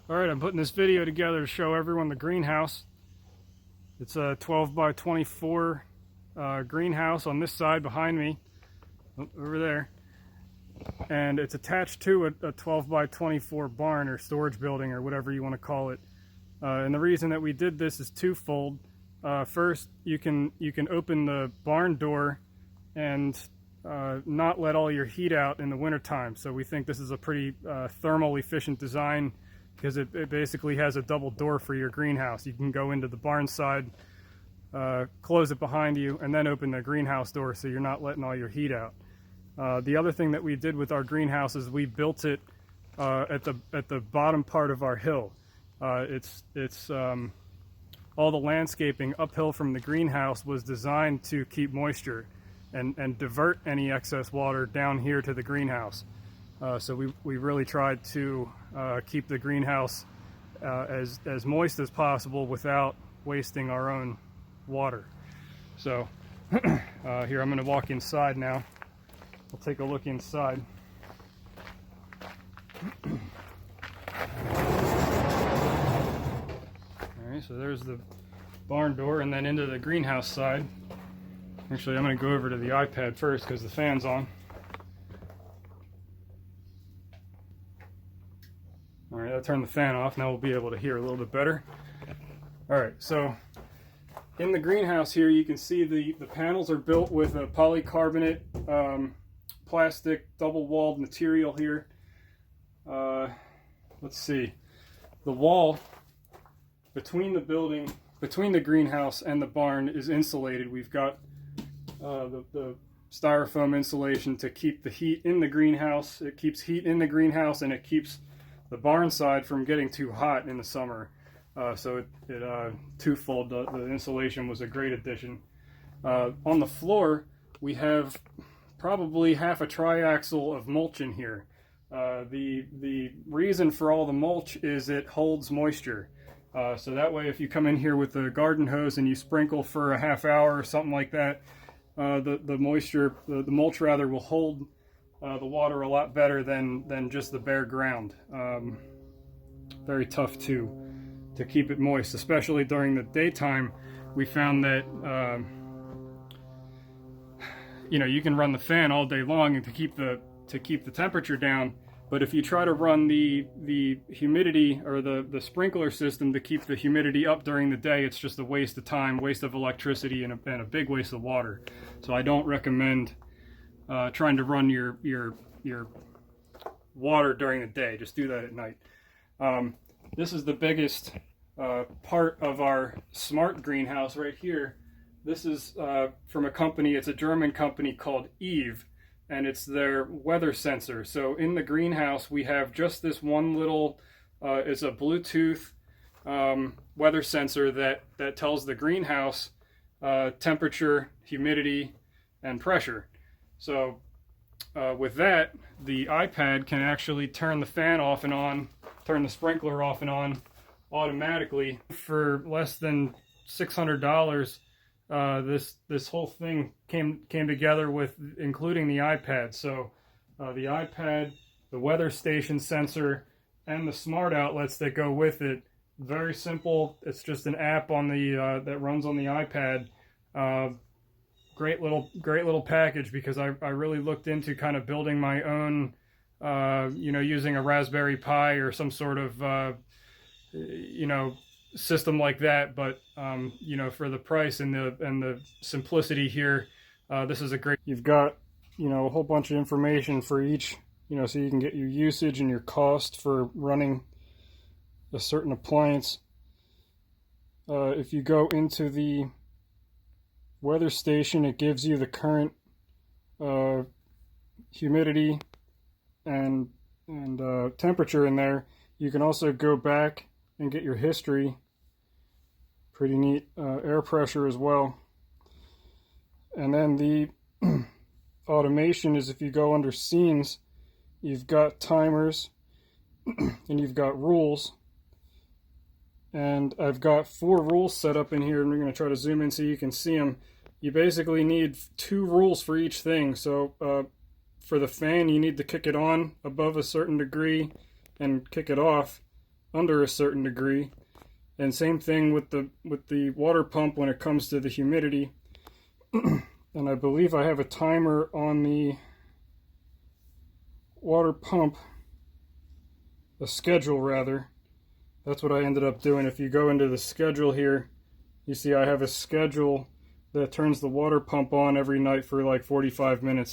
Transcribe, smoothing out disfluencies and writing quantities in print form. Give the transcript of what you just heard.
Alright, I'm putting this video together to show everyone the greenhouse. It's a 12 by 24 greenhouse on this side behind me, over there. And it's attached to a 12 by 24 barn or storage building or whatever you want to call it. And the reason that we did this is twofold. First, you can open the barn door and not let all your heat out in the wintertime. So we think this is a pretty thermal efficient design, because it basically has a double door for your greenhouse. You can go into the barn side, close it behind you, and then open the greenhouse door so you're not letting all your heat out. The other thing that we did with our greenhouse is we built it at the bottom part of our hill. It's all the landscaping uphill from the greenhouse was designed to keep moisture and divert any excess water down here to the greenhouse. So we really tried to keep the greenhouse as moist as possible without wasting our own water. So here, I'm going to walk inside now. We'll take a look inside. Alright, so there's the barn door, and then into the greenhouse side. Actually, I'm going to go over to the iPad first because the fan's on. Alright, I'll turn the fan off. Now we'll be able to hear a little bit better. Alright, so in the greenhouse here, you can see the panels are built with a polycarbonate plastic double-walled material here. Let's see. The wall between the greenhouse and the barn is insulated. We've got the styrofoam insulation to keep the heat in the greenhouse. It keeps heat in the greenhouse, and it keeps the barn side from getting too hot in the summer. So it twofold. The insulation was a great addition. On the floor, we have probably half a triaxle of mulch in here. The reason for all the mulch is it holds moisture. So that way, if you come in here with a garden hose and you sprinkle for a half hour or something like that, the mulch rather, will hold the water a lot better than just the bare ground. Very tough to keep it moist, especially during the daytime. We found that you can run the fan all day long and to keep the temperature down, but if you try to run the humidity or the sprinkler system to keep the humidity up during the day, it's just a waste of time, waste of electricity, and a big waste of water. So I don't recommend trying to run your water during the day. Just do that at night. This is the biggest part of our smart greenhouse right here. This is from a company. It's a German company called Eve, and it's their weather sensor. So in the greenhouse, we have just this one little, it's a Bluetooth weather sensor that tells the greenhouse temperature, humidity, and pressure. So with that, the iPad can actually turn the fan off and on, turn the sprinkler off and on automatically. For less than $600, this whole thing came together with including the iPad. So the iPad, the weather station sensor, and the smart outlets that go with it. Very simple. It's just an app on the that runs on the iPad. Great little package, because I really looked into kind of building my own, using a Raspberry Pi or some sort of system like that. But for the price and the simplicity here, this is a great. You've got a whole bunch of information for each, so you can get your usage and your cost for running a certain appliance. If you go into the weather station, it gives you the current humidity and temperature in there. You can also go back and get your history. Pretty neat. Air pressure as well. And then the automation is, if you go under scenes, you've got timers and you've got rules. And I've got 4 rules set up in here, and we're going to try to zoom in so you can see them. You basically need 2 rules for each thing. So for the fan, you need to kick it on above a certain degree and kick it off under a certain degree. And same thing with the water pump when it comes to the humidity. And I believe I have a timer on the water pump, a schedule rather. That's what I ended up doing. If you go into the schedule here, you see I have a schedule that turns the water pump on every night for like 45 minutes.